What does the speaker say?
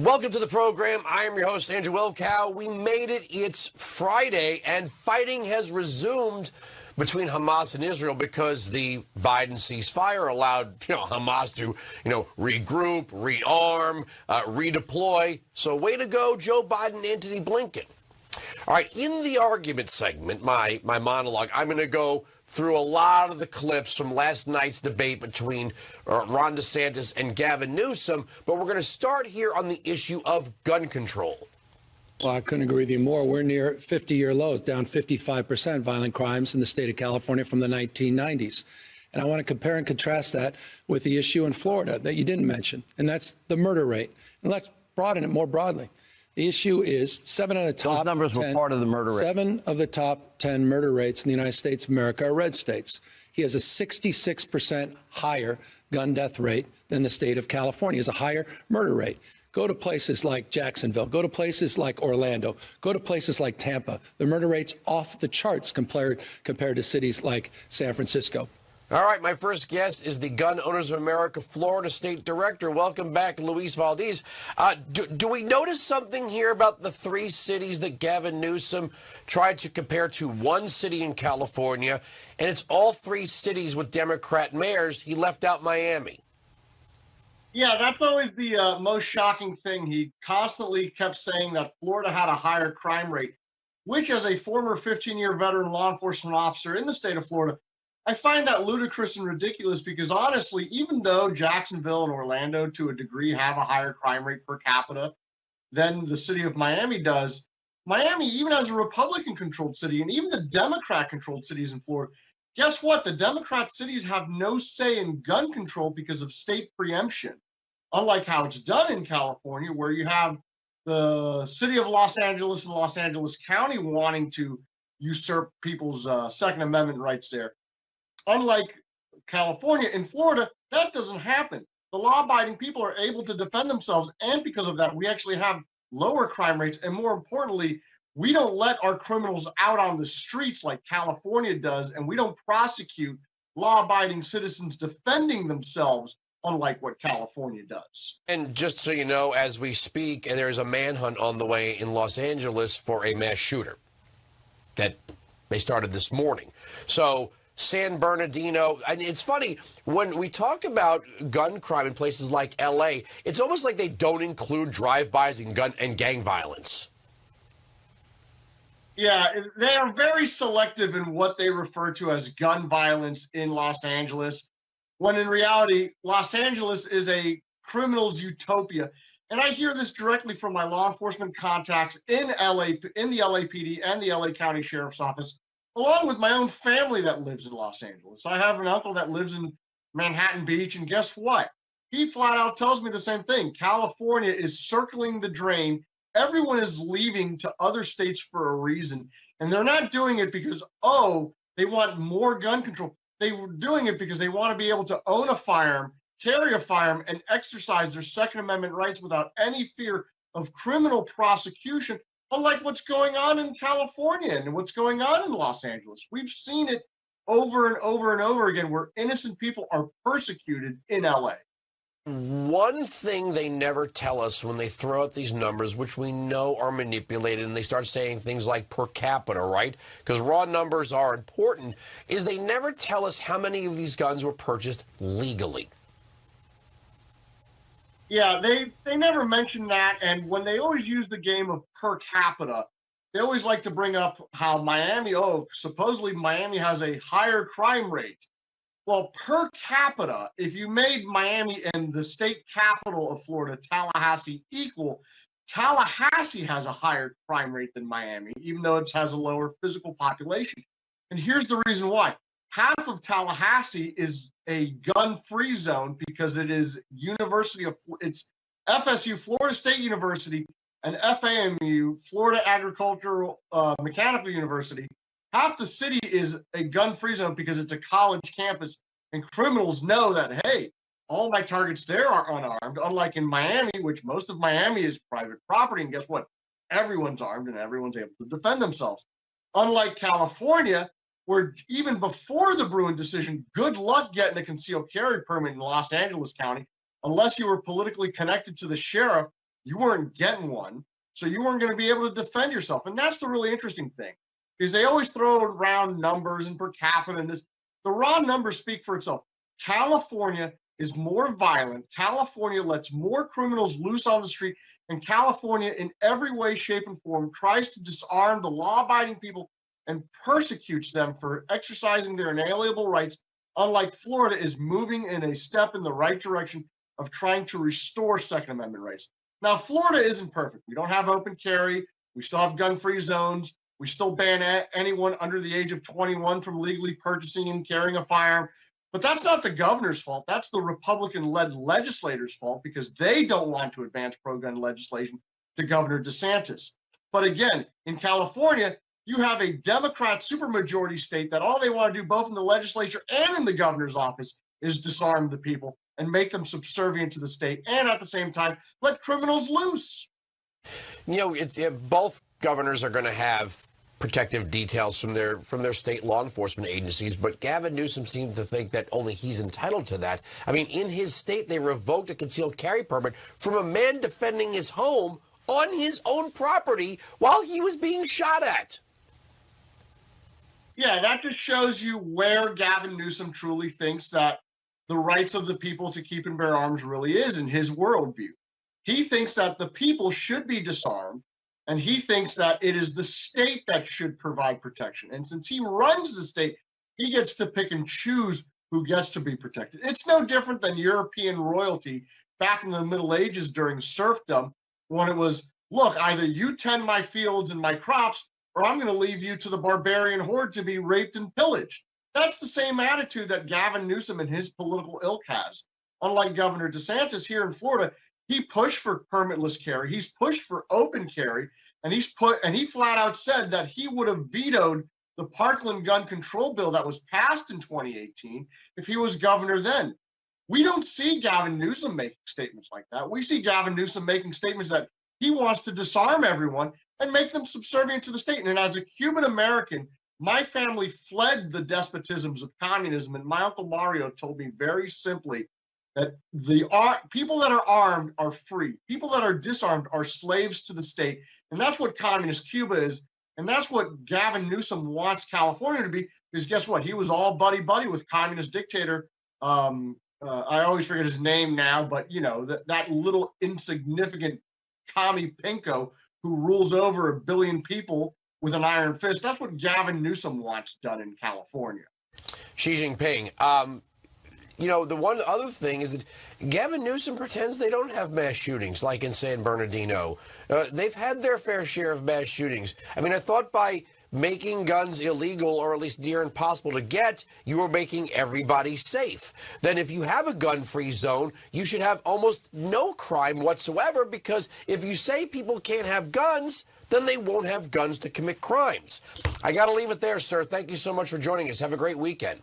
Welcome to the program. I am your host, Andrew Wilkow. We made it. It's Friday, and fighting has resumed between Hamas and Israel because the Biden ceasefire allowed, Hamas to, regroup, rearm, redeploy. So way to go, Joe Biden and Antony Blinken. All right, in the argument segment, my monologue, I'm going to go through a lot of the clips from last night's debate between Ron DeSantis and Gavin Newsom, but we're going to start here on the issue of gun control. Well, I couldn't agree with you more. We're near 50-year lows, down 55% violent crimes in the state of California from the 1990s. And I want to compare and contrast that with the issue in Florida that you didn't mention, and that's the murder rate. And let's broaden it more broadly. The issue is 7 of the top Those numbers 10, were part of the murder rate. 7 of the top 10 murder rates in the United States of America are red states. He has a 66% higher gun death rate than the state of California. He has a higher murder rate. Go to places like Jacksonville. Go to places like Orlando. Go to places like Tampa. The murder rate's off the charts compared to cities like San Francisco. All right, my first guest is the Gun Owners of America Florida State Director. Welcome back, Luis Valdez. Do we notice something here about the 3 cities that Gavin Newsom tried to compare to one city in California, and it's all 3 cities with Democrat mayors? He left out Miami. Yeah, that's always the most shocking thing. He constantly kept saying that Florida had a higher crime rate, which as a former 15-year veteran law enforcement officer in the state of Florida, I find that ludicrous and ridiculous because honestly, even though Jacksonville and Orlando to a degree have a higher crime rate per capita than the city of Miami does, Miami, even as a Republican-controlled city, and even the Democrat-controlled cities in Florida, guess what? The Democrat cities have no say in gun control because of state preemption, unlike how it's done in California, where you have the city of Los Angeles and Los Angeles County wanting to usurp people's Second Amendment rights there. Unlike California, in Florida, that doesn't happen. The law-abiding people are able to defend themselves, and because of that, we actually have lower crime rates, and more importantly, we don't let our criminals out on the streets like California does, and we don't prosecute law-abiding citizens defending themselves, unlike what California does. And just so you know, as we speak, there's a manhunt on the way in Los Angeles for a mass shooter that they started this morning. So San Bernardino, and it's funny, when we talk about gun crime in places like L.A., it's almost like they don't include drive-bys and gun and gang violence. Yeah, they are very selective in what they refer to as gun violence in Los Angeles, when in reality, Los Angeles is a criminal's utopia. And I hear this directly from my law enforcement contacts in LA, in the LAPD and the LA County Sheriff's Office, along with my own family that lives in Los Angeles. I have an uncle that lives in Manhattan Beach, and guess what? He flat out tells me the same thing. California is circling the drain. Everyone is leaving to other states for a reason, and they're not doing it because, they want more gun control. They were doing it because they want to be able to own a firearm, carry a firearm, and exercise their Second Amendment rights without any fear of criminal prosecution, unlike what's going on in California and what's going on in Los Angeles. We've seen it over and over and over again where innocent people are persecuted in LA. One thing they never tell us when they throw out these numbers, which we know are manipulated, and they start saying things like per capita, right? Because raw numbers are important, is they never tell us how many of these guns were purchased legally. Yeah, they never mention that, and when they always use the game of per capita, they always like to bring up how Miami, supposedly Miami has a higher crime rate. Well, per capita, if you made Miami and the state capital of Florida, Tallahassee, equal, Tallahassee has a higher crime rate than Miami, even though it has a lower physical population. And here's the reason why. Half of Tallahassee is a gun-free zone because it is it's FSU, Florida State University, and FAMU, Florida Agricultural Mechanical University. Half the city is a gun-free zone because it's a college campus, and criminals know that, hey, all my targets there are unarmed, unlike in Miami, which most of Miami is private property, and guess what? Everyone's armed and everyone's able to defend themselves. Unlike California, where even before the Bruin decision, good luck getting a concealed carry permit in Los Angeles County, unless you were politically connected to the sheriff you weren't getting one, so you weren't going to be able to defend yourself. And that's the really interesting thing, is they always throw around numbers and per capita and this. The raw numbers speak for itself. California is more violent. California lets more criminals loose on the street. And California, in every way, shape, and form, tries to disarm the law-abiding people and persecutes them for exercising their inalienable rights, unlike Florida is moving in a step in the right direction of trying to restore Second Amendment rights. Now, Florida isn't perfect. We don't have open carry. We still have gun-free zones. We still ban anyone under the age of 21 from legally purchasing and carrying a firearm. But that's not the governor's fault. That's the Republican-led legislators' fault, because they don't want to advance pro-gun legislation to Governor DeSantis. But again, in California, you have a Democrat supermajority state that all they want to do, both in the legislature and in the governor's office, is disarm the people and make them subservient to the state, and at the same time, let criminals loose. You know, both governors are going to have protective details from their state law enforcement agencies, but Gavin Newsom seems to think that only he's entitled to that. I mean, in his state, they revoked a concealed carry permit from a man defending his home on his own property while he was being shot at. Yeah, that just shows you where Gavin Newsom truly thinks that the rights of the people to keep and bear arms really is in his worldview. He thinks that the people should be disarmed, and he thinks that it is the state that should provide protection. And since he runs the state, he gets to pick and choose who gets to be protected. It's no different than European royalty back in the Middle Ages during serfdom, when it was, look, either you tend my fields and my crops, or I'm going to leave you to the barbarian horde to be raped and pillaged. That's the same attitude that Gavin Newsom and his political ilk has. Unlike Governor DeSantis here in Florida, he pushed for permitless carry. He's pushed for open carry, and he flat out said that he would have vetoed the Parkland gun control bill that was passed in 2018 if he was governor then. We don't see Gavin Newsom making statements like that. We see Gavin Newsom making statements that he wants to disarm everyone and make them subservient to the state. And as a Cuban American, my family fled the despotisms of communism, and my Uncle Mario told me very simply that the people that are armed are free. People that are disarmed are slaves to the state. And that's what communist Cuba is. And that's what Gavin Newsom wants California to be, because guess what? He was all buddy-buddy with communist dictator. I always forget his name now, but, you know, that little insignificant commie pinko who rules over 1 billion people with an iron fist. That's what Gavin Newsom wants done in California. Xi Jinping. You know, the one other thing is that Gavin Newsom pretends they don't have mass shootings like in San Bernardino. They've had their fair share of mass shootings. I mean, I thought by making guns illegal, or at least near impossible to get, you were making everybody safe. Then if you have a gun-free zone, you should have almost no crime whatsoever, because if you say people can't have guns, then they won't have guns to commit crimes. I got to leave it there, sir. Thank you so much for joining us. Have a great weekend.